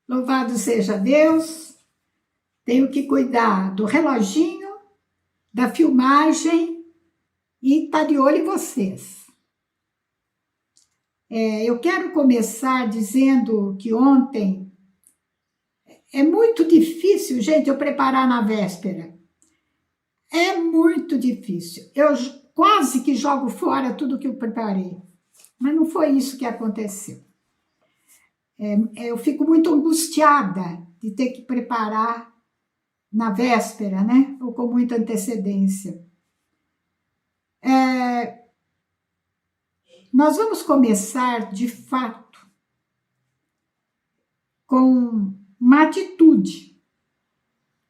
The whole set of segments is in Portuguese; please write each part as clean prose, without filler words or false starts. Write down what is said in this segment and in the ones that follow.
Louvado seja Deus. Tenho que cuidar do reloginho, da filmagem e estar de olho em vocês. Eu quero começar dizendo que ontem é muito difícil, gente, eu preparar na véspera. É muito difícil. Eu quase que jogo fora tudo que eu preparei. Mas não foi isso que aconteceu. Eu fico muito angustiada de ter que preparar na véspera, né? Ou com muita antecedência. Nós vamos começar, de fato, com uma atitude,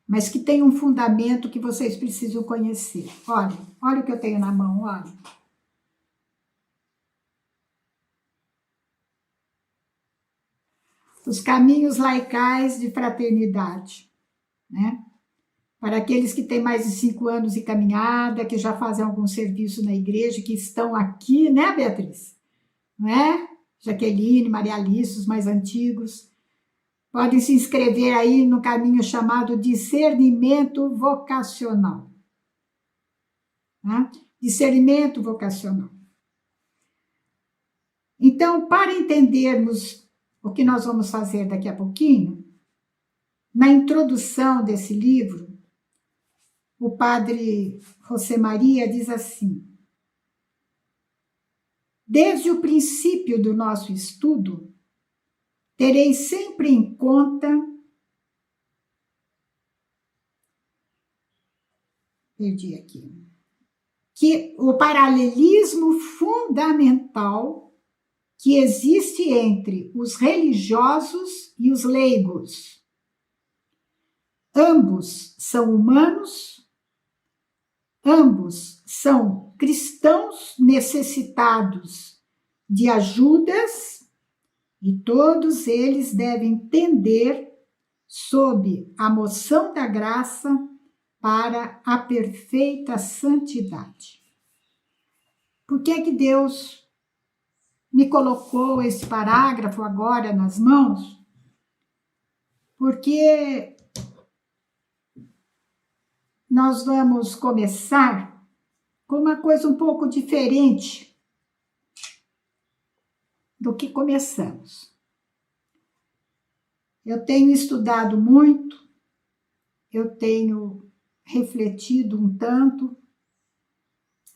mas que tem um fundamento que vocês precisam conhecer. Olha o que eu tenho na mão, olha. Os caminhos laicais de fraternidade, né? Para aqueles que têm mais de 5 anos de caminhada, que já fazem algum serviço na igreja, que estão aqui, né, Beatriz? Não é? Jaqueline, Maria Alice, os mais antigos. Podem se inscrever aí no caminho chamado discernimento vocacional. Né? Discernimento vocacional. Então, para entendermos o que nós vamos fazer daqui a pouquinho, na introdução desse livro, o padre José Maria diz assim: desde o princípio do nosso estudo, terei sempre em conta que o paralelismo fundamental que existe entre os religiosos e os leigos. Ambos são humanos, ambos são cristãos necessitados de ajudas e todos eles devem tender sob a moção da graça para a perfeita santidade. Por que que Deus me colocou esse parágrafo agora nas mãos? Porque nós vamos começar com uma coisa um pouco diferente do que começamos. Eu tenho estudado muito, eu tenho refletido um tanto,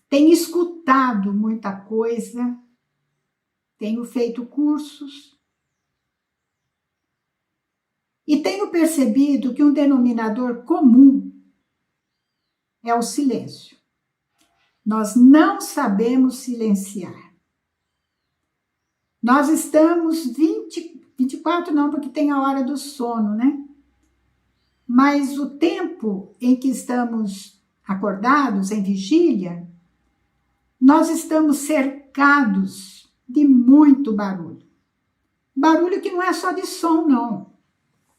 tenho escutado muita coisa, tenho feito cursos e tenho percebido que um denominador comum é o silêncio. Nós não sabemos silenciar. Nós estamos 24 não, porque tem a hora do sono, né? Mas o tempo em que estamos acordados, em vigília, nós estamos cercados de muito barulho. Barulho que não é só de som, não.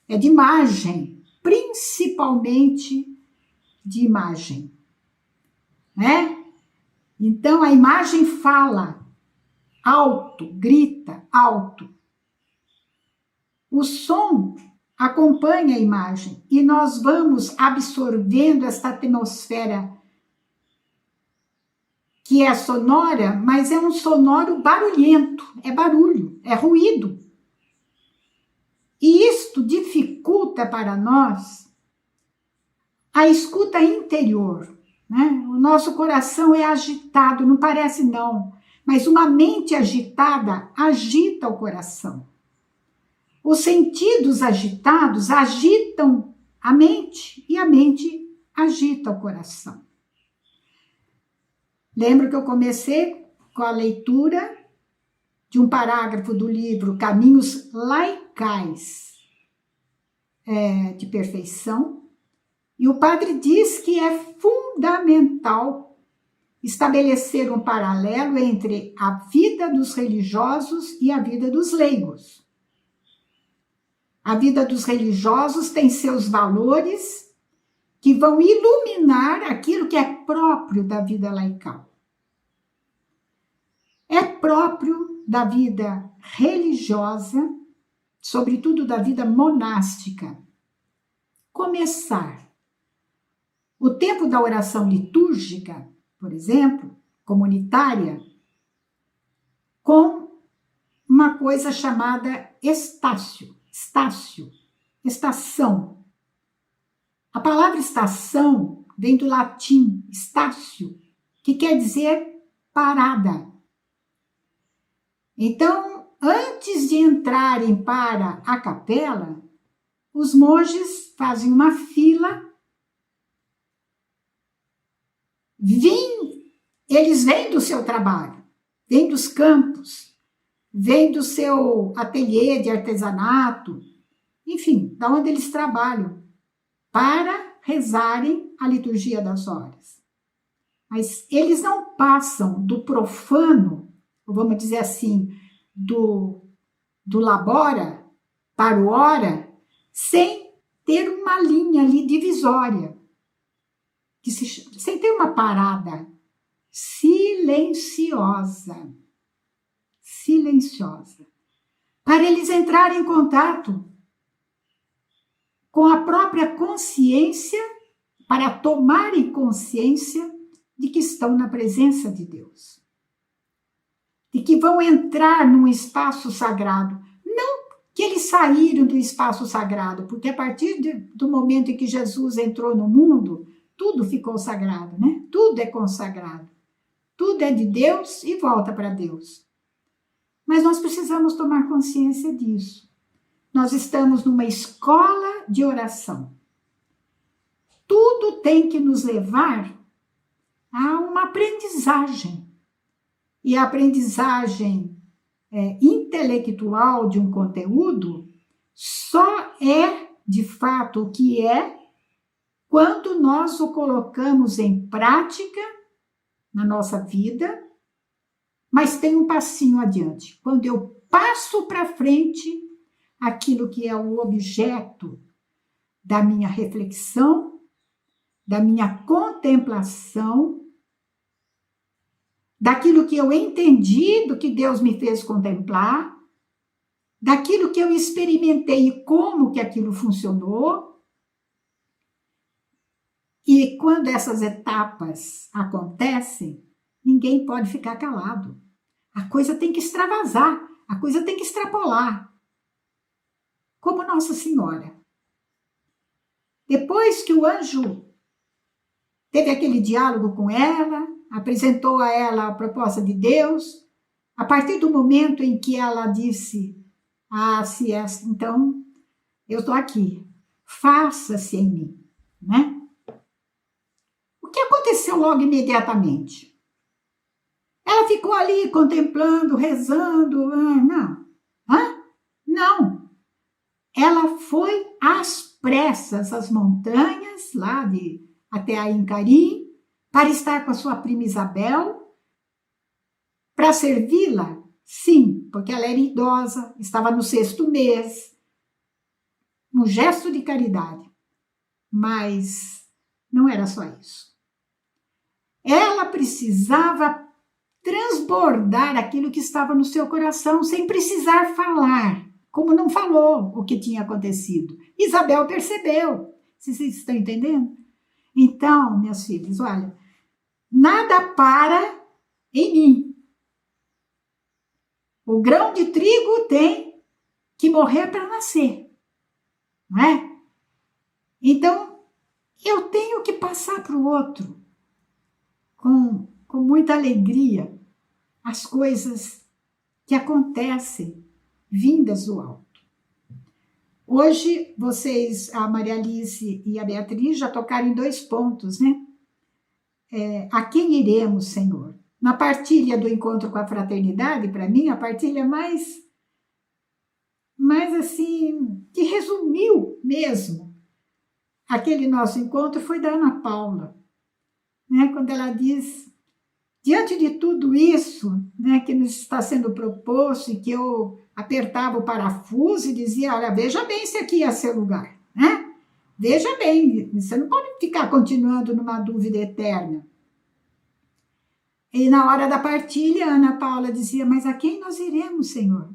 É de imagem, principalmente de imagem, né? Então a imagem fala alto, grita alto. O som acompanha a imagem e nós vamos absorvendo esta atmosfera que é sonora, mas é um sonoro barulhento, é barulho, é ruído. E isto dificulta para nós a escuta interior, né? O nosso coração é agitado, não parece não, mas uma mente agitada agita o coração. Os sentidos agitados agitam a mente e a mente agita o coração. Lembro que eu comecei com a leitura de um parágrafo do livro Caminhos Laicais de Perfeição, e o padre diz que é fundamental estabelecer um paralelo entre a vida dos religiosos e a vida dos leigos. A vida dos religiosos tem seus valores que vão iluminar aquilo que é próprio da vida laical. É próprio da vida religiosa sobretudo da vida monástica, começar o tempo da oração litúrgica, por exemplo, comunitária, com uma coisa chamada estação. A palavra estação vem do latim estácio, que quer dizer parada. Então, antes de entrarem para a capela, os monges fazem uma fila, eles vêm do seu trabalho, vêm dos campos, vêm do seu ateliê de artesanato, enfim, da onde eles trabalham, para rezarem a liturgia das horas. Mas eles não passam do profano, ou vamos dizer assim, do labora para o ora, sem ter uma linha ali divisória, sem ter uma parada silenciosa, para eles entrarem em contato com a própria consciência, para tomarem consciência de que estão na presença de Deus, de que vão entrar num espaço sagrado. Não que eles saíram do espaço sagrado, porque a partir do momento em que Jesus entrou no mundo, tudo ficou sagrado, né? Tudo é consagrado. Tudo é de Deus e volta para Deus. Mas nós precisamos tomar consciência disso. Nós estamos numa escola de oração. Tudo tem que nos levar a uma aprendizagem. E a aprendizagem intelectual de um conteúdo só é, de fato, o que é quando nós o colocamos em prática na nossa vida, mas tem um passinho adiante. Quando eu passo para frente aquilo que é o objeto da minha reflexão, da minha contemplação, daquilo que eu entendi, do que Deus me fez contemplar, daquilo que eu experimentei e como que aquilo funcionou. E quando essas etapas acontecem, ninguém pode ficar calado. A coisa tem que extravasar, a coisa tem que extrapolar. Como Nossa Senhora. Depois que o anjo teve aquele diálogo com ela, apresentou a ela a proposta de Deus, a partir do momento em que ela disse, se é, então eu estou aqui, faça-se em mim, né? O que aconteceu logo imediatamente? Ela ficou ali contemplando, rezando, não. Ela foi às pressas às montanhas, lá até a Incarim, para estar com a sua prima Isabel, para servi-la, sim, porque ela era idosa, estava no 6º mês, um gesto de caridade, mas não era só isso. Ela precisava transbordar aquilo que estava no seu coração, sem precisar falar, como não falou o que tinha acontecido. Isabel percebeu. Vocês estão entendendo? Então, minhas filhas, olha, nada para em mim. O grão de trigo tem que morrer para nascer, não é? Então, eu tenho que passar para o outro com muita alegria as coisas que acontecem vindas do alto. Hoje, vocês, a Maria Alice e a Beatriz, já tocaram em 2 pontos, né? A quem iremos, Senhor? Na partilha do encontro com a fraternidade, para mim, a partilha mais assim, que resumiu mesmo aquele nosso encontro foi da Ana Paula, né? Quando ela diz, diante de tudo isso, né, que nos está sendo proposto e que eu apertava o parafuso e dizia, olha, veja bem se aqui é seu lugar, né? Veja bem, você não pode ficar continuando numa dúvida eterna. E na hora da partilha, Ana Paula dizia, mas a quem nós iremos, Senhor?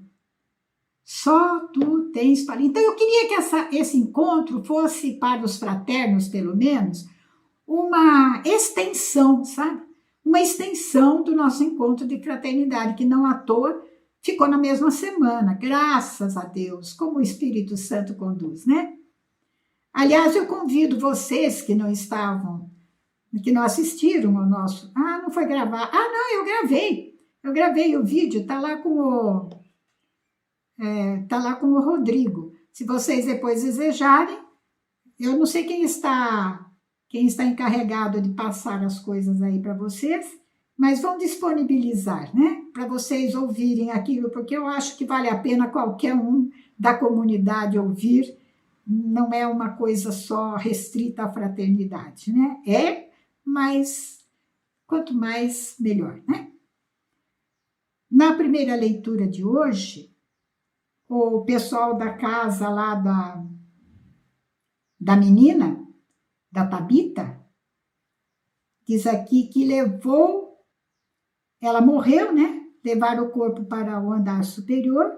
Só tu tens para... Então eu queria que esse encontro fosse para os fraternos, pelo menos, uma extensão, sabe? Uma extensão do nosso encontro de fraternidade, que não à toa ficou na mesma semana, graças a Deus, como o Espírito Santo conduz, né? Aliás, eu convido vocês que não estavam, que não assistiram ao nosso... Ah, não foi gravar. Ah, não, eu gravei. Eu gravei o vídeo, tá lá com o Rodrigo. Se vocês depois desejarem, eu não sei quem está encarregado de passar as coisas aí para vocês, mas vão disponibilizar, né? Para vocês ouvirem aquilo, porque eu acho que vale a pena qualquer um da comunidade ouvir. Não é uma coisa só restrita à fraternidade, né? Mas quanto mais, melhor, né? Na primeira leitura de hoje, o pessoal da casa lá da menina, da Tabita, diz aqui que ela morreu, né? Levaram o corpo para o andar superior,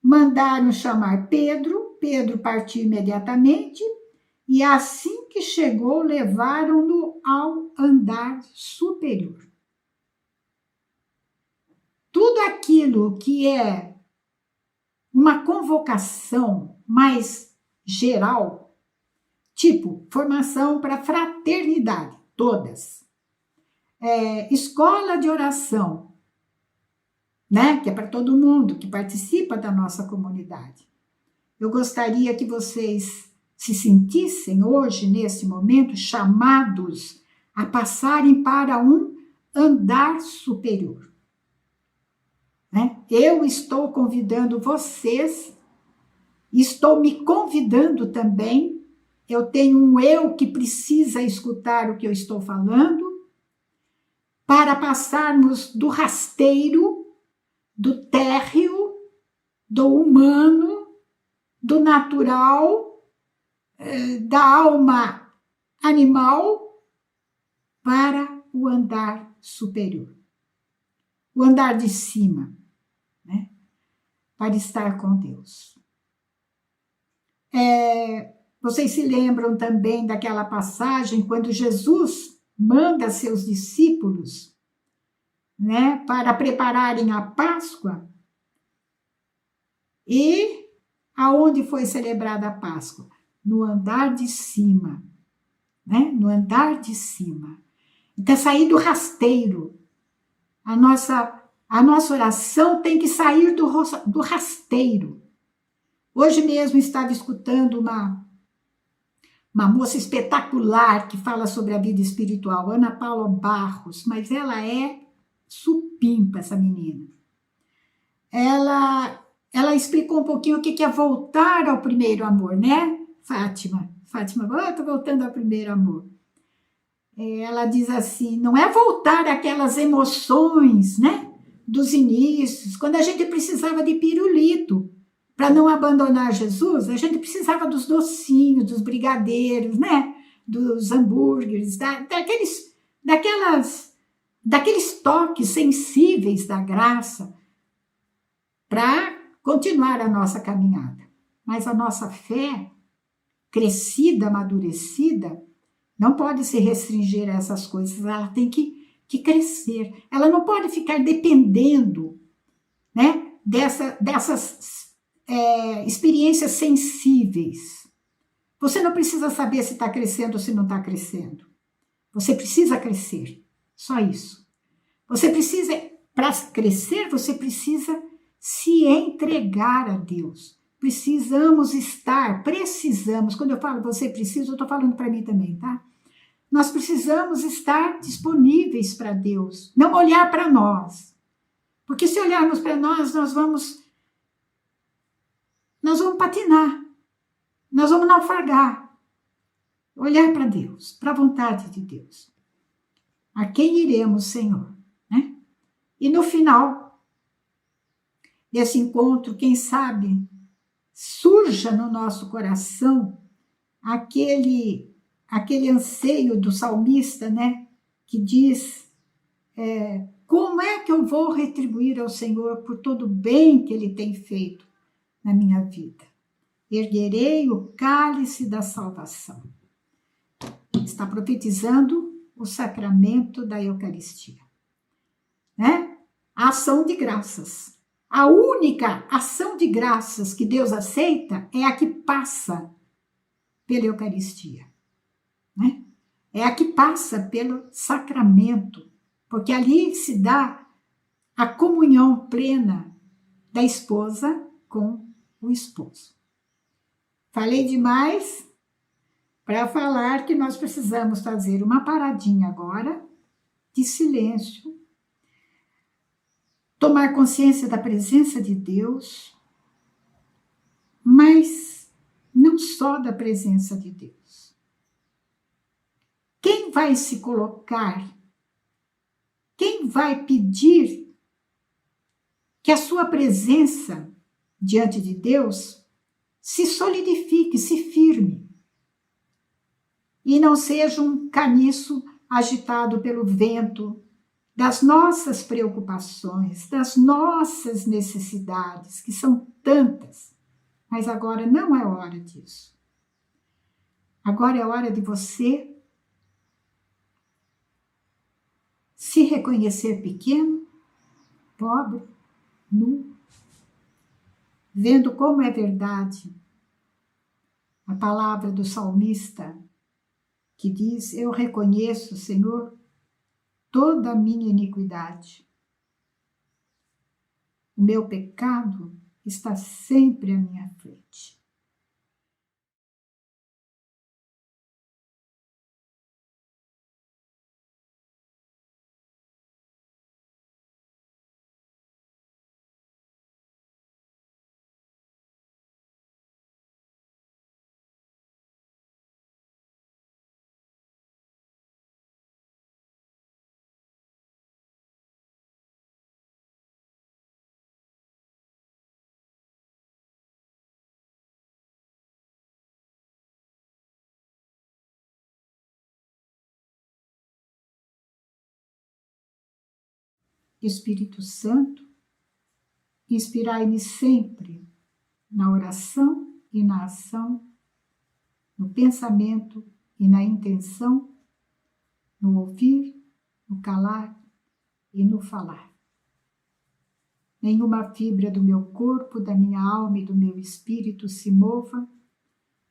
mandaram chamar Pedro partiu imediatamente, e assim que chegou, levaram-no ao andar superior. Tudo aquilo que é uma convocação mais geral, tipo formação para fraternidade, todas. Escola de oração, né? Que é para todo mundo que participa da nossa comunidade. Eu gostaria que vocês se sentissem hoje, nesse momento, chamados a passarem para um andar superior. Né? Eu estou convidando vocês, estou me convidando também. Eu tenho um eu que precisa escutar o que eu estou falando, para passarmos do rasteiro, do térreo, do humano, do natural, da alma animal, para o andar superior. O andar de cima, né? Para estar com Deus. Vocês se lembram também daquela passagem quando Jesus manda seus discípulos, né, para prepararem a Páscoa? E aonde foi celebrada a Páscoa? No andar de cima, né? No andar de cima. Então, sair do rasteiro. A nossa oração tem que sair do rasteiro. Hoje mesmo estava escutando uma moça espetacular que fala sobre a vida espiritual, Ana Paula Barros, mas ela é supimpa, essa menina. Ela explicou um pouquinho o que é voltar ao primeiro amor, né, Fátima? Fátima, estou voltando ao primeiro amor. Ela diz assim, não é voltar àquelas emoções, né, dos inícios, quando a gente precisava de pirulito para não abandonar Jesus, a gente precisava dos docinhos, dos brigadeiros, né, dos hambúrgueres, daqueles toques sensíveis da graça para continuar a nossa caminhada. Mas a nossa fé, crescida, amadurecida, não pode se restringir a essas coisas, ela tem que crescer. Ela não pode ficar dependendo, né, dessas experiências sensíveis. Você não precisa saber se está crescendo ou se não está crescendo. Você precisa crescer, só isso. Para crescer, você precisa se entregar a Deus. Precisamos, quando eu falo você precisa, eu estou falando para mim também, tá? Nós precisamos estar disponíveis para Deus, não olhar para nós. Porque se olharmos para nós, nós vamos patinar, nós vamos naufragar. Olhar para Deus, para a vontade de Deus. A quem iremos, Senhor? Né? E no final desse encontro, quem sabe, surja no nosso coração aquele anseio do salmista, né, que diz, como é que eu vou retribuir ao Senhor por todo o bem que Ele tem feito na minha vida. Erguerei o cálice da salvação. Está profetizando o sacramento da Eucaristia, né? A ação de graças. A única ação de graças que Deus aceita é a que passa pela Eucaristia, né? É a que passa pelo sacramento, porque ali se dá a comunhão plena da esposa com o esposo. Falei demais para falar que nós precisamos fazer uma paradinha agora de silêncio, tomar consciência da presença de Deus, mas não só da presença de Deus. Quem vai se colocar, quem vai pedir que a sua presença diante de Deus se solidifique, se firme, e não seja um caniço agitado pelo vento das nossas preocupações, das nossas necessidades, que são tantas, mas agora não é hora disso. Agora é hora de você se reconhecer pequeno, pobre, nu, vendo como é verdade a palavra do salmista que diz: eu reconheço, Senhor, toda a minha iniquidade. O meu pecado está sempre à minha frente. Espírito Santo, inspirai-me sempre na oração e na ação, no pensamento e na intenção, no ouvir, no calar e no falar. Nenhuma fibra do meu corpo, da minha alma e do meu espírito se mova,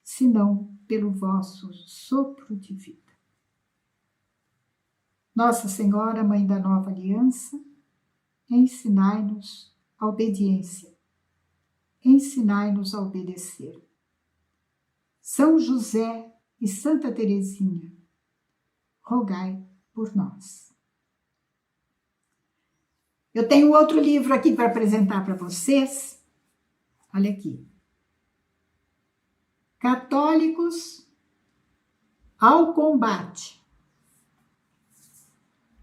senão pelo vosso sopro de vida. Nossa Senhora, Mãe da Nova Aliança, ensinai-nos a obediência, ensinai-nos a obedecer. São José e Santa Teresinha, rogai por nós. Eu tenho outro livro aqui para apresentar para vocês. Olha aqui. Católicos ao combate.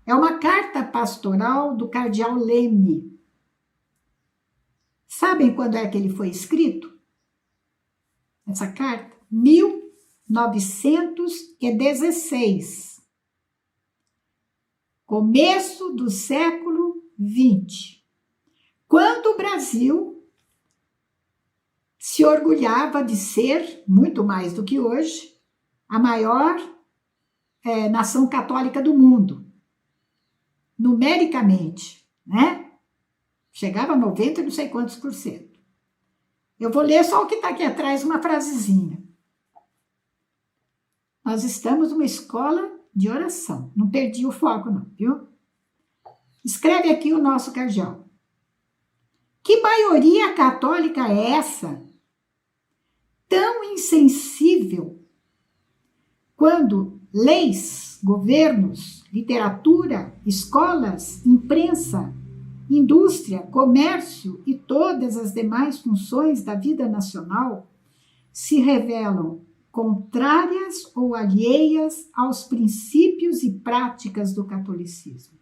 É uma carta pastoral do cardeal Leme. Sabem quando é que ele foi escrito? Essa carta? 1916. Começo do século XX. Quando o Brasil se orgulhava de ser, muito mais do que hoje, a maior nação católica do mundo. Numericamente, né? Chegava a 90 e não sei quantos por cento. Eu vou ler só o que está aqui atrás, uma frasezinha. Nós estamos numa escola de oração. Não perdi o foco não, viu? Escreve aqui o nosso cardeal. Que maioria católica é essa? Tão insensível quando leis, governos, literatura, escolas, imprensa, indústria, comércio e todas as demais funções da vida nacional se revelam contrárias ou alheias aos princípios e práticas do catolicismo.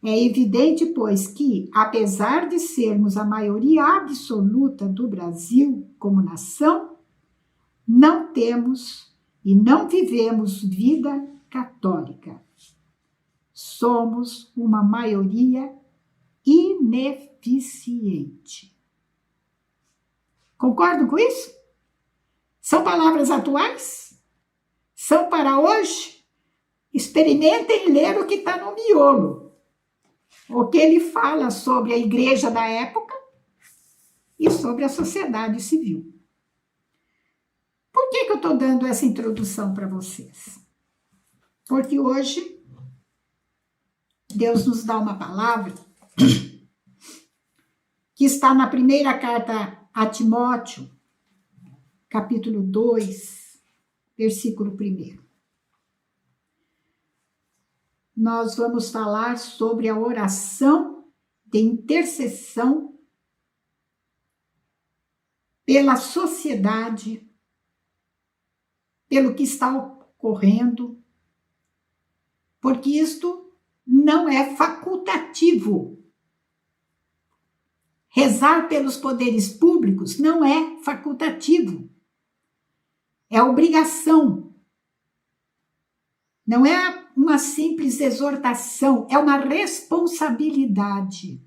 É evidente, pois, que, apesar de sermos a maioria absoluta do Brasil como nação, não temos e não vivemos vida católica. Somos uma maioria ineficiente. Concordam com isso? São palavras atuais? São para hoje? Experimentem ler o que está no miolo. O que ele fala sobre a igreja da época e sobre a sociedade civil. Por que eu estou dando essa introdução para vocês? Porque hoje Deus nos dá uma palavra que está na primeira carta a Timóteo, capítulo 2, versículo 1. Nós vamos falar sobre a oração de intercessão pela sociedade, pelo que está ocorrendo, porque isto não é facultativo. Rezar pelos poderes públicos não é facultativo. É obrigação. Não é uma simples exortação, é uma responsabilidade.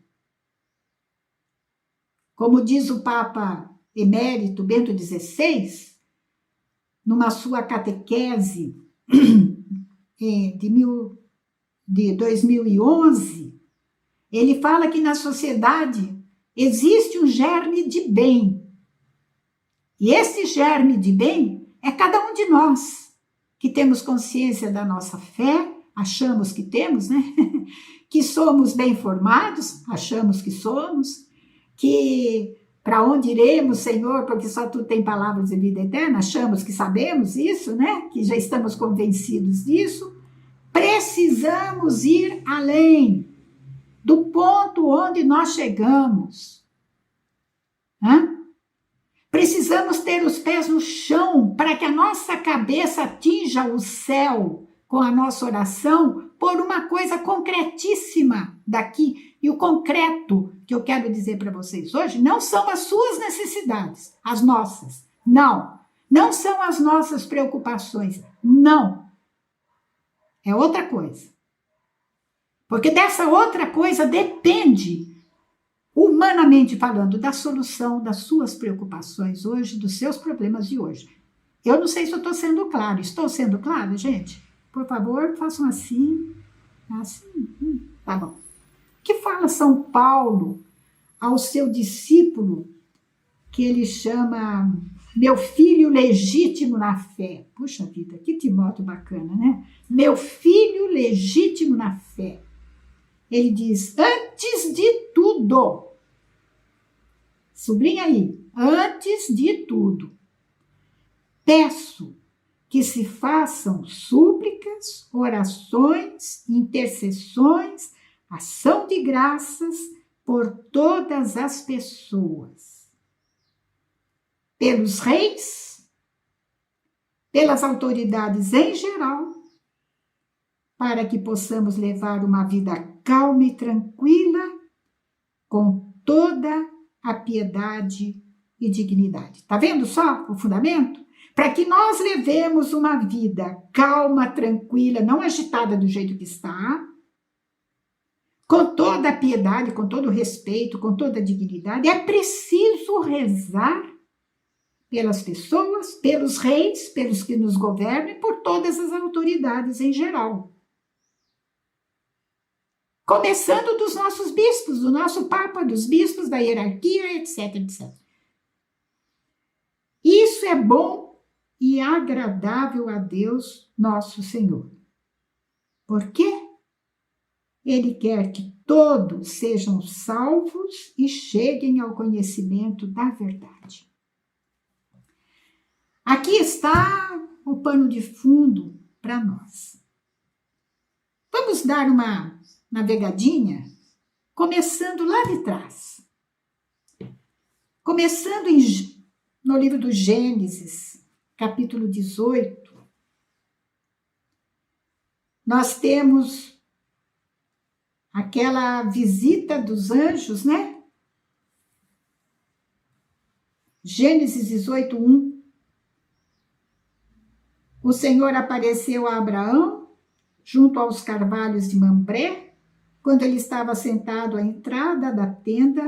Como diz o Papa Emérito Bento XVI, numa sua catequese de 2011, ele fala que na sociedade existe um germe de bem. E esse germe de bem é cada um de nós, que temos consciência da nossa fé, achamos que temos, né? Que somos bem formados, achamos que somos, que para onde iremos, Senhor, porque só Tu tem palavras de vida eterna, achamos que sabemos isso, né? Que já estamos convencidos disso. Precisamos ir além do ponto onde nós chegamos. Precisamos ter os pés no chão para que a nossa cabeça atinja o céu com a nossa oração por uma coisa concretíssima daqui. E o concreto que eu quero dizer para vocês hoje não são as suas necessidades, as nossas. Não. Não são as nossas preocupações. Não. É outra coisa. Porque dessa outra coisa depende, humanamente falando, da solução das suas preocupações hoje, dos seus problemas de hoje. Eu não sei se eu estou sendo claro. Estou sendo claro, gente? Por favor, façam assim. Assim. Tá bom. O que fala São Paulo ao seu discípulo, que ele chama meu filho legítimo na fé? Puxa vida, que Timóteo bacana, né? Meu filho legítimo na fé. Ele diz, antes de tudo, sublinha aí, antes de tudo, peço que se façam súplicas, orações, intercessões, ação de graças por todas as pessoas, pelos reis, pelas autoridades em geral, para que possamos levar uma vida calma e tranquila, com toda a piedade e dignidade. Tá vendo só o fundamento? Para que nós levemos uma vida calma, tranquila, não agitada do jeito que está, com toda a piedade, com todo o respeito, com toda a dignidade, é preciso rezar pelas pessoas, pelos reis, pelos que nos governam e por todas as autoridades em geral. Começando dos nossos bispos, do nosso Papa, dos bispos, da hierarquia, etc, etc. Isso é bom e agradável a Deus, nosso Senhor. Por quê? Ele quer que todos sejam salvos e cheguem ao conhecimento da verdade. Aqui está o pano de fundo para nós. Vamos dar uma navegadinha, começando lá de trás. Começando no livro do Gênesis, capítulo 18, nós temos aquela visita dos anjos, né? Gênesis 18, 1. O Senhor apareceu a Abraão junto aos carvalhos de Mambré, quando ele estava sentado à entrada da tenda,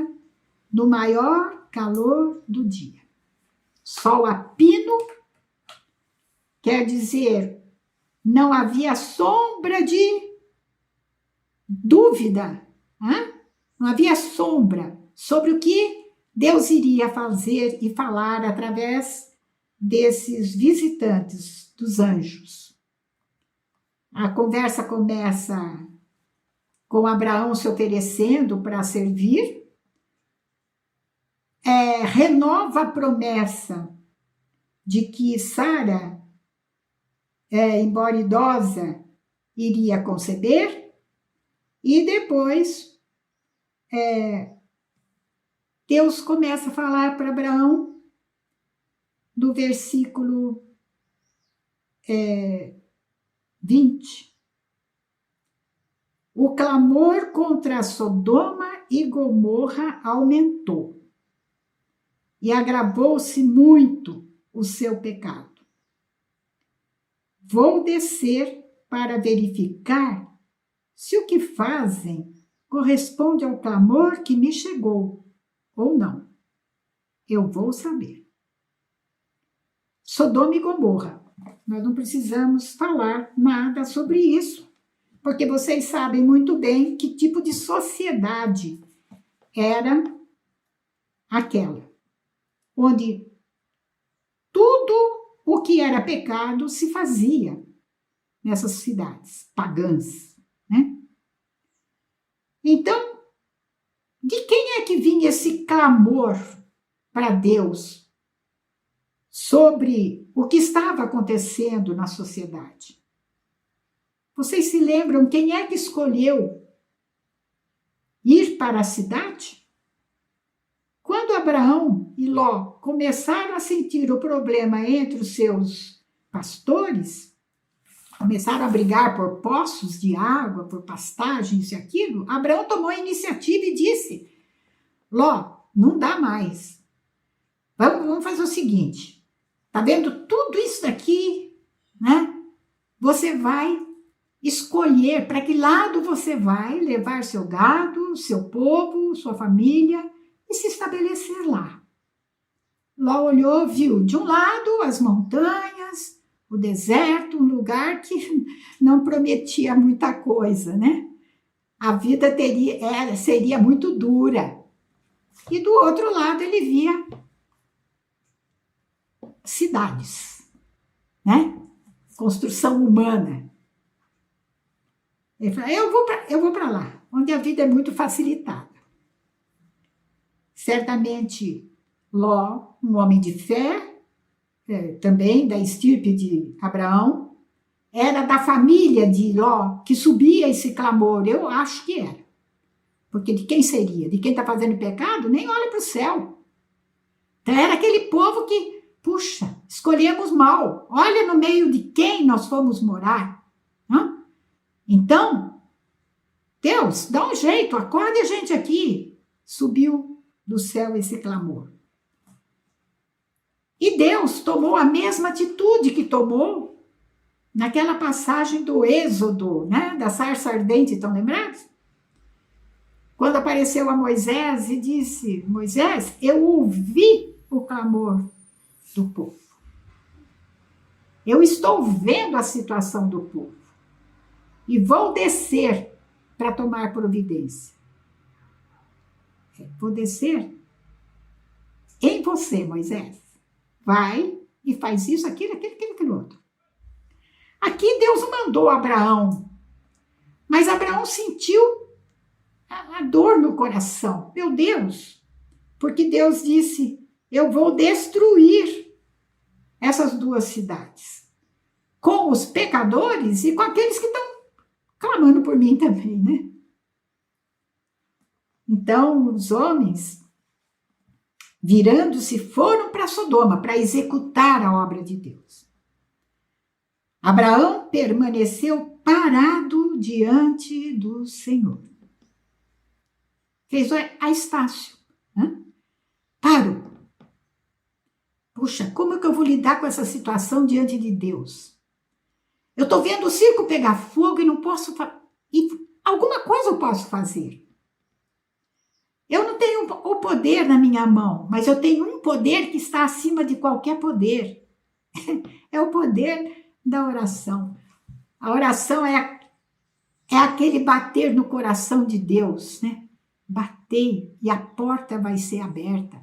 no maior calor do dia. sol a pino, quer dizer, não havia sombra de dúvida, né? Não havia sombra sobre o que Deus iria fazer e falar através desses visitantes dos anjos. A conversa começa com Abraão se oferecendo para servir, renova a promessa de que Sara, embora idosa, iria conceber, e depois Deus começa a falar para Abraão do versículo 20. O clamor contra Sodoma e Gomorra aumentou, e agravou-se muito o seu pecado. Vou descer para verificar se o que fazem corresponde ao clamor que me chegou ou não. Eu vou saber. Sodoma e Gomorra. Nós não precisamos falar nada sobre isso, porque vocês sabem muito bem que tipo de sociedade era aquela, onde tudo o que era pecado se fazia nessas cidades pagãs, né? Então, de quem é que vinha esse clamor para Deus sobre o que estava acontecendo na sociedade? Vocês se lembram quem é que escolheu ir para a cidade? Quando Abraão e Ló começaram a sentir o problema entre os seus pastores, começaram a brigar por poços de água, por pastagens e aquilo, Abraão tomou a iniciativa e disse: Ló, não dá mais. Vamos fazer o seguinte, tá vendo tudo isso daqui, né? Você vai escolher para que lado você vai levar seu gado, seu povo, sua família e se estabelecer lá. Ló olhou, viu de um lado as montanhas, o deserto, um lugar que não prometia muita coisa, né? A vida seria muito dura. E do outro lado ele via cidades, né? Construção humana. Ele falou, eu vou para lá, onde a vida é muito facilitada. Certamente Ló, um homem de fé, também da estirpe de Abraão, era da família de Ló que subia esse clamor, eu acho que era. Porque de quem seria? De quem está fazendo pecado? Nem olha para o céu. Então era aquele povo que, puxa, escolhemos mal, olha no meio de quem nós fomos morar. Hã? Então, Deus, dá um jeito, acorde a gente aqui. Subiu do céu esse clamor. E Deus tomou a mesma atitude que tomou naquela passagem do Êxodo, né? Da sarça ardente, estão lembrados? Quando apareceu a Moisés e disse, Moisés, eu ouvi o clamor do povo. Eu estou vendo a situação do povo. E vou descer para tomar providência. Vou descer em você, Moisés. Vai e faz isso, aquilo, outro. Aqui Deus mandou Abraão, mas Abraão sentiu a dor no coração. Meu Deus, porque Deus disse, eu vou destruir essas duas cidades, com os pecadores e com aqueles que estão clamando por mim também, né? Então, os homens, virando-se, foram para Sodoma para executar a obra de Deus. Abraão permaneceu parado diante do Senhor. Fez a Estácio. Né? Parou. Puxa, como é que eu vou lidar com essa situação diante de Deus? Eu estou vendo o circo pegar fogo e não posso... alguma coisa eu posso fazer. Eu não tenho o poder na minha mão, mas eu tenho um poder que está acima de qualquer poder. É o poder da oração. A oração é aquele bater no coração de Deus, né? Bater e a porta vai ser aberta.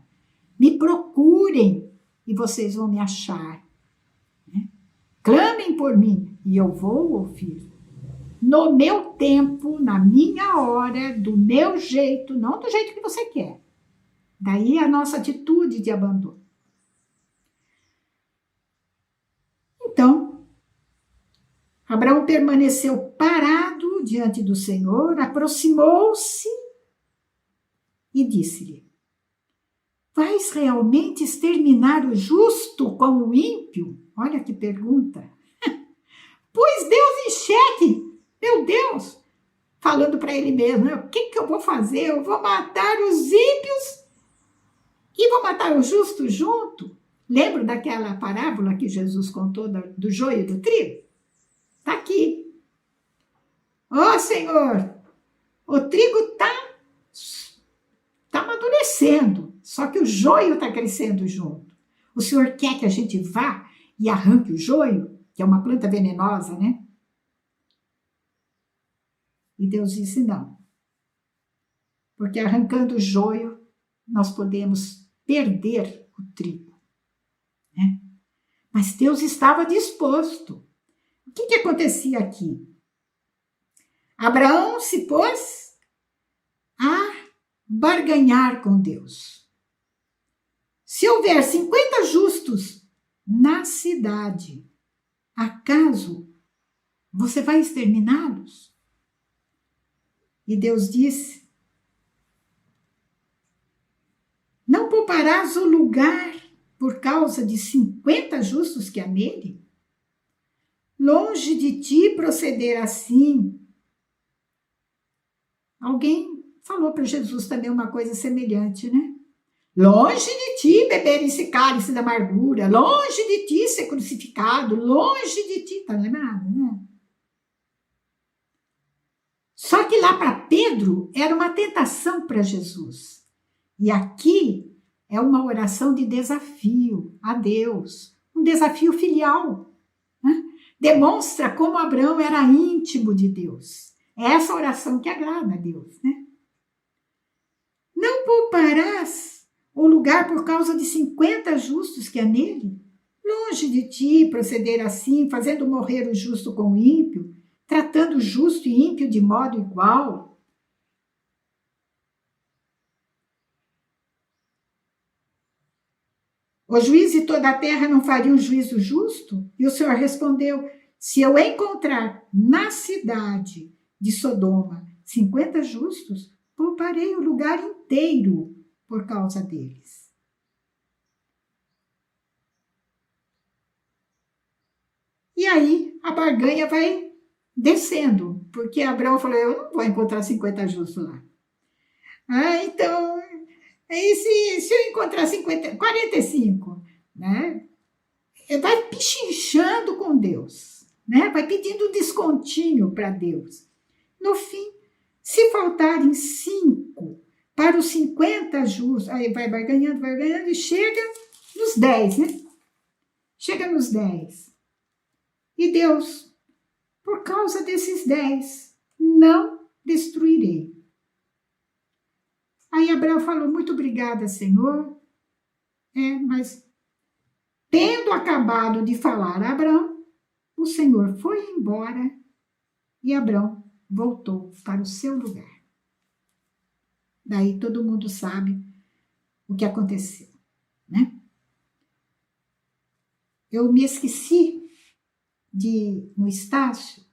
Me procurem e vocês vão me achar. Né? Clamem por mim e eu vou ouvir. No meu tempo, na minha hora, do meu jeito, não do jeito que você quer. Daí a nossa atitude de abandono. Então, Abraão permaneceu parado diante do Senhor, aproximou-se e disse-lhe: vais realmente exterminar o justo com o ímpio? Olha que pergunta. Pôs Deus em xeque. Meu Deus! Falando para ele mesmo, né? O que eu vou fazer? Eu vou matar os ímpios e vou matar o justo junto? Lembra daquela parábola que Jesus contou do joio e do trigo? Está aqui. Ó Senhor, o trigo está amadurecendo, só que o joio está crescendo junto. O Senhor quer que a gente vá e arranque o joio, que é uma planta venenosa, né? E Deus disse não. Porque arrancando o joio, nós podemos perder o trigo. Né? Mas Deus estava disposto. O que acontecia aqui? Abraão se pôs a barganhar com Deus. Se houver 50 justos na cidade, acaso você vai exterminá-los? E Deus disse: não pouparás o lugar por causa de 50 justos que há nele? Longe de ti proceder assim. Alguém falou para Jesus também uma coisa semelhante, né? Longe de ti beber esse cálice da amargura, longe de ti ser crucificado, longe de ti, tá lembrado, né? Só que lá para Pedro era uma tentação para Jesus. E aqui é uma oração de desafio a Deus, um desafio filial. Né? Demonstra como Abraão era íntimo de Deus. É essa oração que agrada a Deus. Né? Não pouparás o lugar por causa de 50 justos que há nele? Longe de ti proceder assim, fazendo morrer o justo com o ímpio, tratando o justo e ímpio de modo igual. O juiz de toda a terra não faria um juízo justo? E o Senhor respondeu: se eu encontrar na cidade de Sodoma 50 justos, pouparei o lugar inteiro por causa deles. E aí a barganha vai descendo, porque Abraão falou: eu não vou encontrar 50 justos lá. Então, e se eu encontrar 45, né? Vai pichinchando com Deus, né? Vai pedindo um descontinho para Deus. No fim, se faltarem 5 para os 50 justos, aí vai barganhando e chega nos 10, né? Chega nos 10. E Deus, por causa desses 10, não destruirei. Aí Abraão falou: muito obrigada, Senhor. Mas tendo acabado de falar a Abraão, o Senhor foi embora e Abraão voltou para o seu lugar. Daí todo mundo sabe o que aconteceu, né? Eu me esqueci de, no Estácio,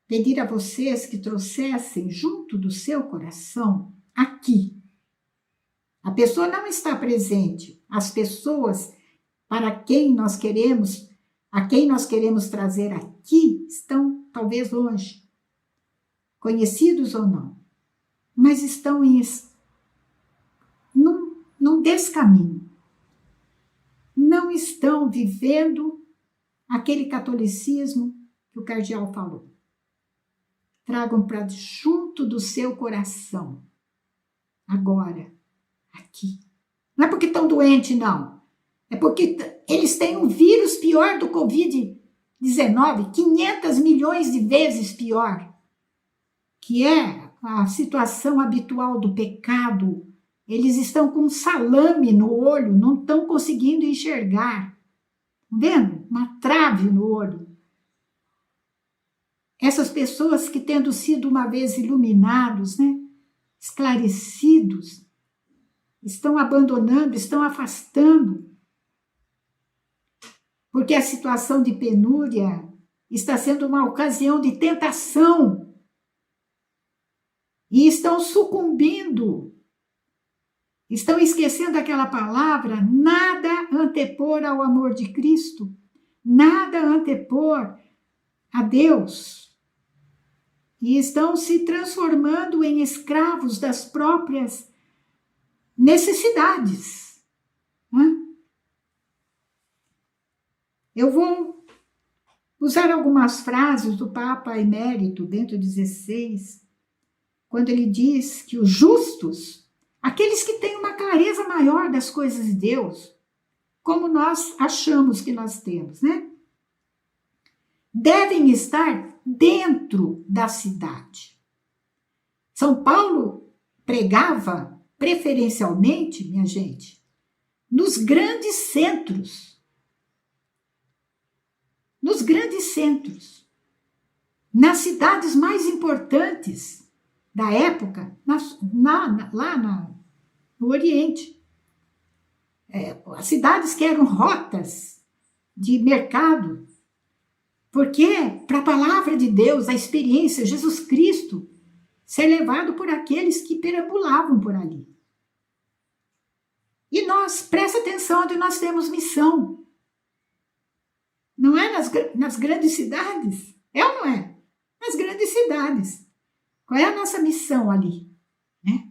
pedir a vocês que trouxessem junto do seu coração aqui. A pessoa não está presente. As pessoas para quem nós queremos, a quem nós queremos trazer aqui, estão talvez longe, conhecidos ou não, mas estão num descaminho. Não estão vivendo aquele catolicismo que o cardeal falou. tragam para junto do seu coração. Agora, aqui. Não é porque estão doentes, não. É porque eles têm um vírus pior do Covid-19, 500 milhões de vezes pior, que é a situação habitual do pecado. Eles estão com um salame no olho, não estão conseguindo enxergar. Vendo? Uma trave no olho. Essas pessoas que, tendo sido uma vez iluminados, né, esclarecidos, estão abandonando, estão afastando, porque a situação de penúria está sendo uma ocasião de tentação e estão sucumbindo, estão esquecendo aquela palavra, nada antepor ao amor de Cristo, nada antepor a Deus. E estão se transformando em escravos das próprias necessidades. Eu vou usar algumas frases do Papa Emérito Bento XVI, quando ele diz que os justos, aqueles que têm uma clareza maior das coisas de Deus, como nós achamos que nós temos, né? Devem estar dentro da cidade. São Paulo pregava preferencialmente, minha gente, nos grandes centros. Nos grandes centros. Nas cidades mais importantes da época, no Oriente. As cidades que eram rotas de mercado. Porque para a palavra de Deus, a experiência, Jesus Cristo, ser levado por aqueles que perambulavam por ali. E nós, presta atenção onde nós temos missão. Não é nas grandes cidades? É ou não é? Nas grandes cidades. Qual é a nossa missão ali? Né?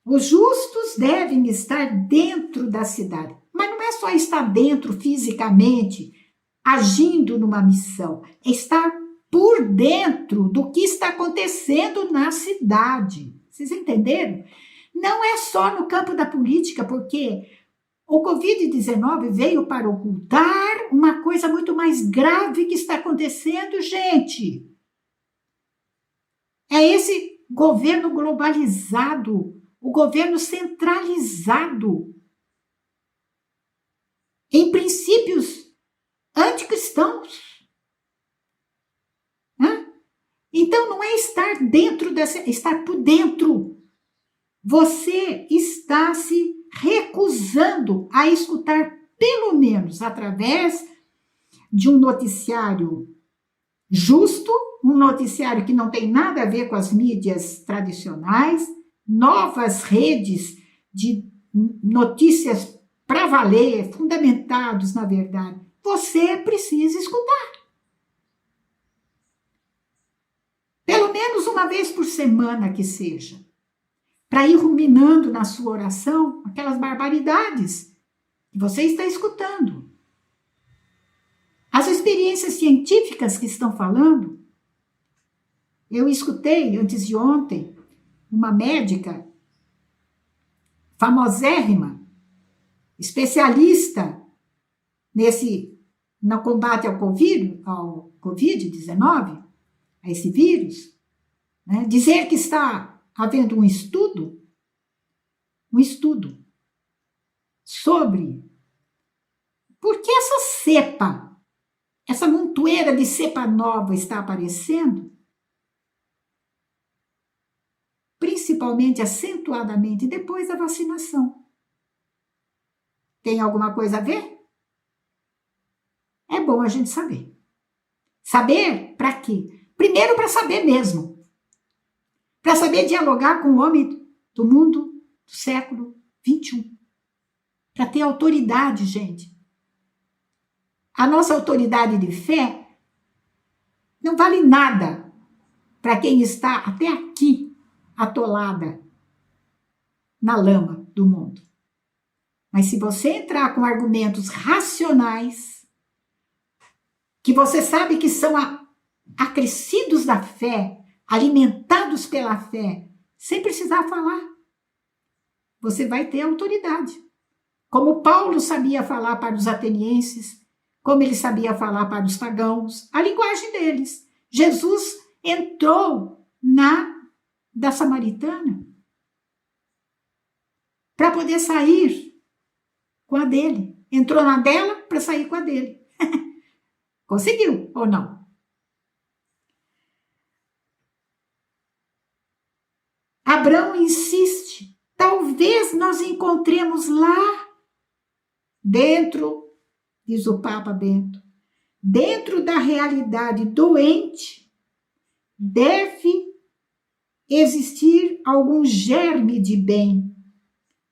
Os justos devem estar dentro da cidade. Mas não é só estar dentro fisicamente, agindo numa missão, é estar por dentro do que está acontecendo na cidade. Vocês entenderam? Não é só no campo da política, porque o Covid-19 veio para ocultar uma coisa muito mais grave que está acontecendo, gente. É esse governo globalizado, o governo centralizado em princípios anticristãos. Então não é estar dentro estar por dentro. Você está se recusando a escutar, pelo menos através de um noticiário justo, um noticiário que não tem nada a ver com as mídias tradicionais, novas redes de notícias para valer, fundamentados na verdade. Você precisa escutar. Pelo menos uma vez por semana que seja. Para ir ruminando na sua oração aquelas barbaridades que você está escutando. As experiências científicas que estão falando. Eu escutei antes de ontem uma médica famosérrima, especialista no combate ao Covid-19, a esse vírus, né? Dizer que está havendo um estudo sobre por que essa cepa, essa montoeira de cepa nova está aparecendo, principalmente, acentuadamente, depois da vacinação. Tem alguma coisa a ver? É bom a gente saber. Saber para quê? Primeiro para saber mesmo. Para saber dialogar com o homem do mundo do século XXI. Para ter autoridade, gente. A nossa autoridade de fé não vale nada para quem está até aqui atolada na lama do mundo. Mas se você entrar com argumentos racionais, que você sabe que são acrescidos da fé, alimentados pela fé, sem precisar falar. Você vai ter autoridade. Como Paulo sabia falar para os atenienses, como ele sabia falar para os pagãos, a linguagem deles. Jesus entrou na da samaritana para poder sair com a dele. Entrou na dela para sair com a dele. Conseguiu ou não? Abraão insiste. Talvez nós encontremos lá dentro, diz o Papa Bento, dentro da realidade doente, deve existir algum germe de bem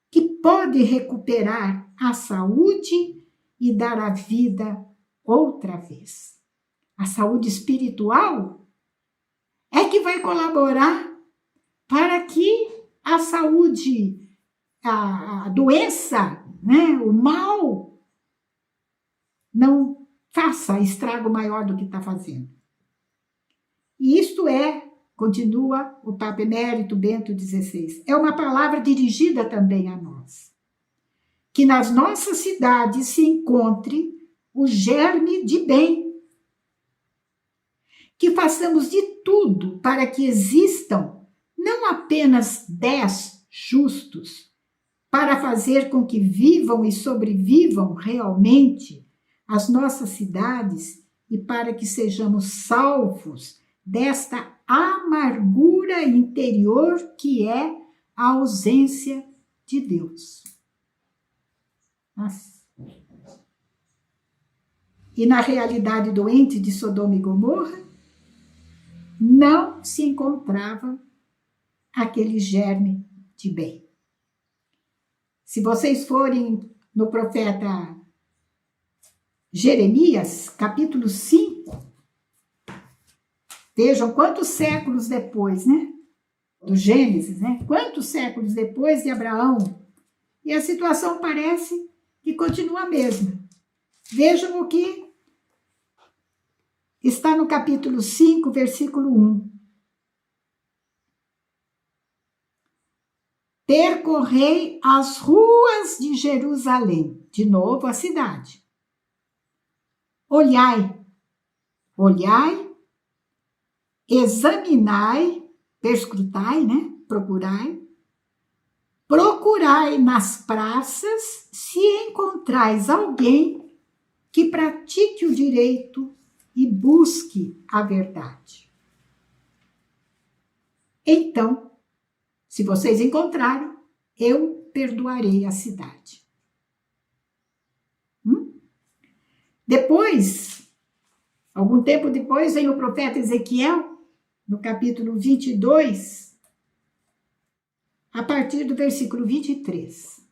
que pode recuperar a saúde e dar a vida outra vez. A saúde espiritual é que vai colaborar para que a saúde, a doença, né, o mal, não faça estrago maior do que está fazendo. E isto continua o Papa Emérito Bento XVI, é uma palavra dirigida também a nós. Que nas nossas cidades se encontre o germe de bem. Que façamos de tudo para que existam não apenas 10 justos, para fazer com que vivam e sobrevivam realmente as nossas cidades e para que sejamos salvos desta amargura interior que é a ausência de Deus. Nossa. E na realidade doente de Sodoma e Gomorra, não se encontrava aquele germe de bem. Se vocês forem no profeta Jeremias, capítulo 5, vejam quantos séculos depois, né? Do Gênesis, né? Quantos séculos depois de Abraão. E a situação parece que continua a mesma. Vejam o que está no capítulo 5, versículo 1. Percorrei as ruas de Jerusalém, de novo a cidade. Olhai, examinai, perscrutai, né? Procurai nas praças se encontrais alguém que pratique o direito e busque a verdade. Então, se vocês encontrarem, eu perdoarei a cidade. Depois, algum tempo depois, vem o profeta Ezequiel, no capítulo 22, a partir do versículo 23.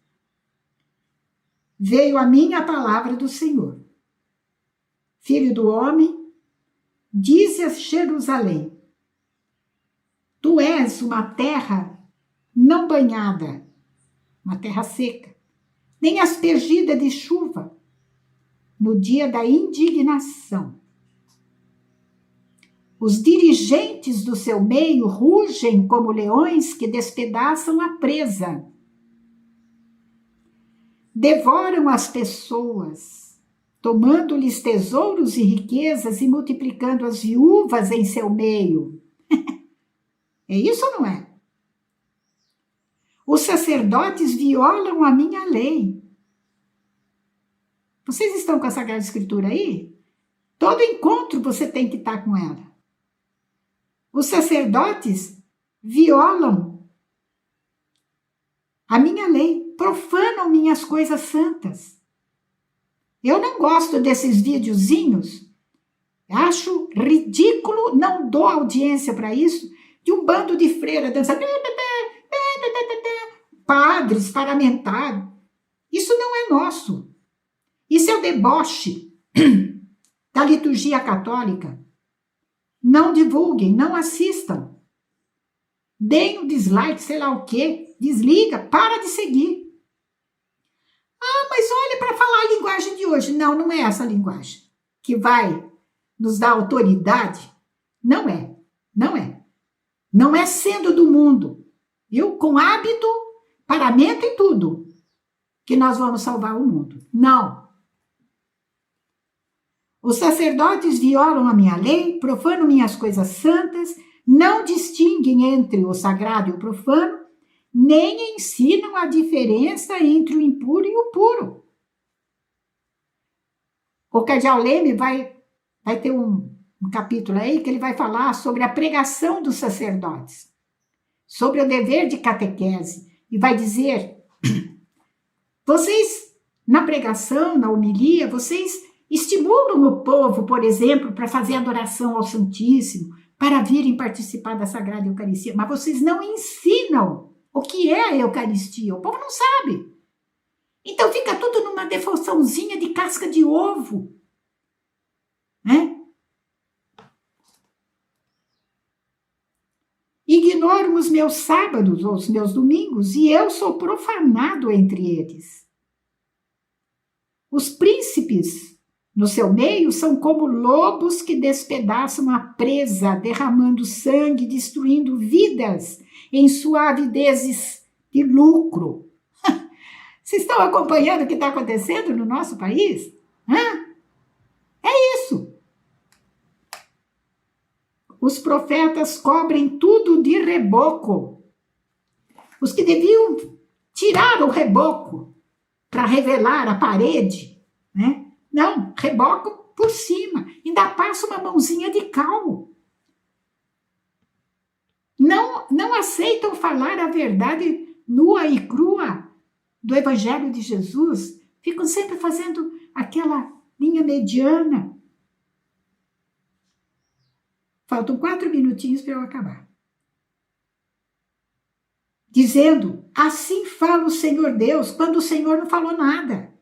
Veio a mim a palavra do Senhor. Filho do homem, dize a Jerusalém: tu és uma terra não banhada, uma terra seca, nem aspergida de chuva, no dia da indignação. Os dirigentes do seu meio rugem como leões que despedaçam a presa. Devoram as pessoas, tomando-lhes tesouros e riquezas e multiplicando as viúvas em seu meio. É isso ou não é? Os sacerdotes violam a minha lei. Vocês estão com a Sagrada Escritura aí? Todo encontro você tem que estar com ela. Os sacerdotes violam a minha lei, profanam minhas coisas santas. Eu não gosto desses videozinhos, acho ridículo, não dou audiência para isso, de um bando de freira dançando, padres parlamentares. Isso não é nosso. Isso é o deboche da liturgia católica. Não divulguem, não assistam. Deem o dislike, sei lá o quê. Desliga, para de seguir. Ah, mas olha para falar a linguagem de hoje. Não, não é essa linguagem que vai nos dar autoridade Não é. Não é. Não é sendo do mundo, viu? Com hábito, paramento e tudo, que nós vamos salvar o mundo. Não. Os sacerdotes violam a minha lei, profanam minhas coisas santas, não distinguem entre o sagrado e o profano, nem ensinam a diferença entre o impuro e o puro. O cardeal Leme vai ter um capítulo aí que ele vai falar sobre a pregação dos sacerdotes, sobre o dever de catequese, e vai dizer, vocês, na pregação, na homilia, vocês estimulam o povo, por exemplo, para fazer adoração ao Santíssimo, para virem participar da Sagrada Eucaristia, mas vocês não ensinam o que é a Eucaristia, o povo não sabe. Então fica tudo numa devoçãozinha de casca de ovo, né? Ignoram os meus sábados ou os meus domingos e eu sou profanado entre eles. Os príncipes no seu meio são como lobos que despedaçam a presa, derramando sangue, destruindo vidas em sua avidez de lucro. Vocês estão acompanhando o que está acontecendo no nosso país? É isso. Os profetas cobrem tudo de reboco. Os que deviam tirar o reboco para revelar a parede, né? Não, rebocam por cima, ainda passa uma mãozinha de cal. Não aceitam falar a verdade nua e crua do Evangelho de Jesus, ficam sempre fazendo aquela linha mediana. Faltam 4 minutinhos para eu acabar. Dizendo, assim fala o Senhor Deus, quando o Senhor não falou nada.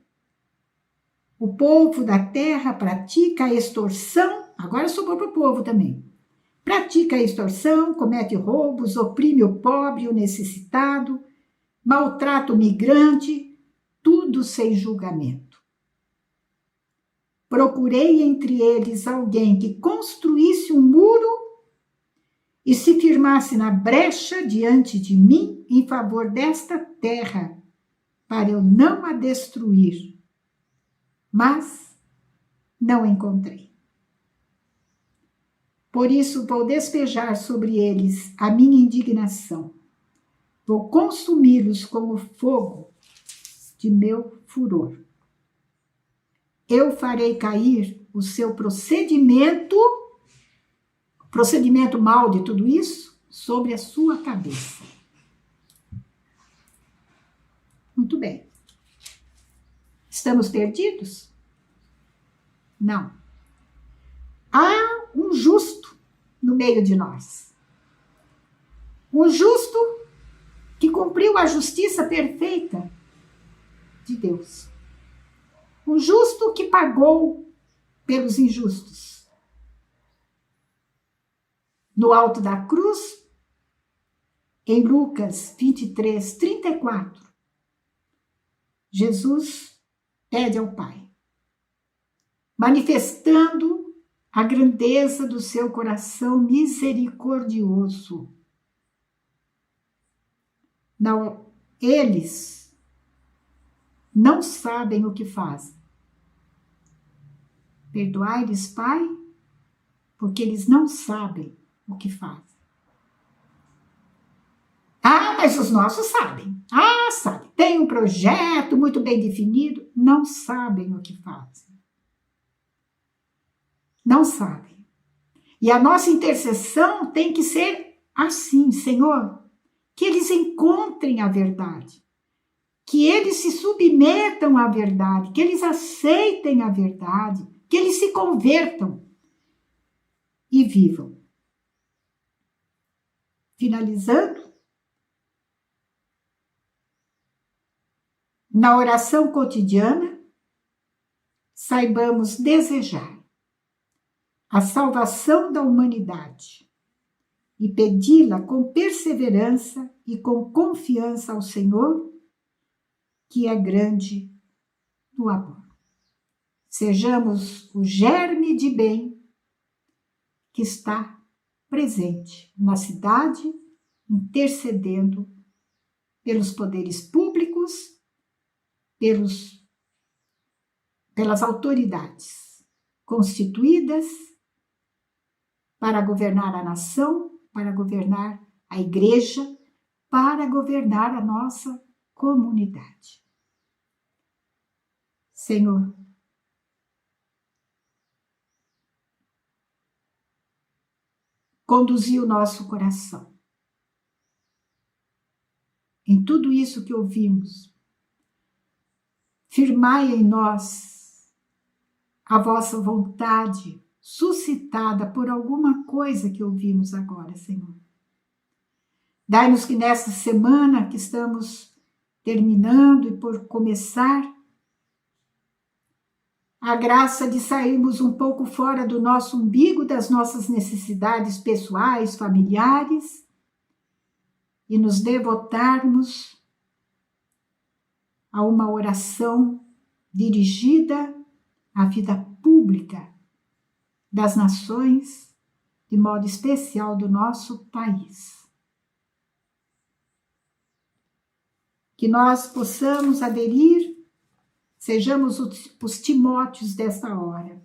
O povo da terra pratica a extorsão, agora sobrou para o povo também. Pratica a extorsão, comete roubos, oprime o pobre e o necessitado, maltrata o migrante, tudo sem julgamento. Procurei entre eles alguém que construísse um muro e se firmasse na brecha diante de mim em favor desta terra, para eu não a destruir. Mas não encontrei. Por isso vou despejar sobre eles a minha indignação. Vou consumi-los com o fogo de meu furor. Eu farei cair o seu procedimento mal de tudo isso, sobre a sua cabeça. Muito bem. Estamos perdidos? Não. Há um justo no meio de nós. Um justo que cumpriu a justiça perfeita de Deus. Um justo que pagou pelos injustos. No alto da cruz, em Lucas 23, 34, Jesus pede ao Pai, manifestando a grandeza do seu coração misericordioso. Não, eles não sabem o que fazem. Perdoai-lhes, Pai, porque eles não sabem o que fazem. Ah, mas os nossos sabem. Ah, sabem. Tem um projeto muito bem definido. Não sabem o que fazem. Não sabem. E a nossa intercessão tem que ser assim, Senhor, que eles encontrem a verdade, que eles se submetam à verdade, que eles aceitem a verdade, que eles se convertam e vivam. Finalizando, na oração cotidiana, saibamos desejar a salvação da humanidade e pedi-la com perseverança e com confiança ao Senhor, que é grande no amor. Sejamos o germe de bem que está presente na cidade, intercedendo pelos poderes públicos, pelas autoridades constituídas para governar a nação, para governar a igreja, para governar a nossa comunidade. Senhor, conduzi o nosso coração em tudo isso que ouvimos. Firmai em nós a vossa vontade suscitada por alguma coisa que ouvimos agora, Senhor. Dai-nos que nesta semana que estamos terminando e por começar, a graça de sairmos um pouco fora do nosso umbigo, das nossas necessidades pessoais, familiares, e nos devotarmos a uma oração dirigida à vida pública das nações, de modo especial do nosso país. Que nós possamos aderir, sejamos os Timóteos desta hora.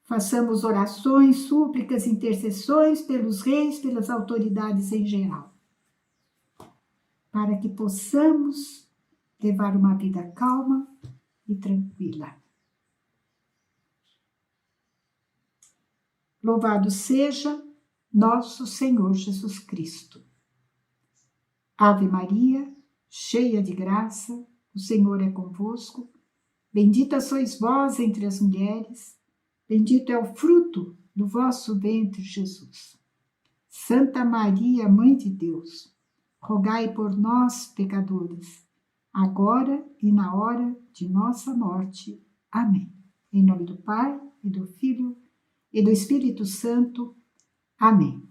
Façamos orações, súplicas, intercessões pelos reis, pelas autoridades em geral, para que possamos levar uma vida calma e tranquila. Louvado seja nosso Senhor Jesus Cristo. Ave Maria, cheia de graça, o Senhor é convosco. Bendita sois vós entre as mulheres, bendito é o fruto do vosso ventre, Jesus. Santa Maria, Mãe de Deus, rogai por nós, pecadores, agora e na hora de nossa morte. Amém. Em nome do Pai, e do Filho, e do Espírito Santo. Amém.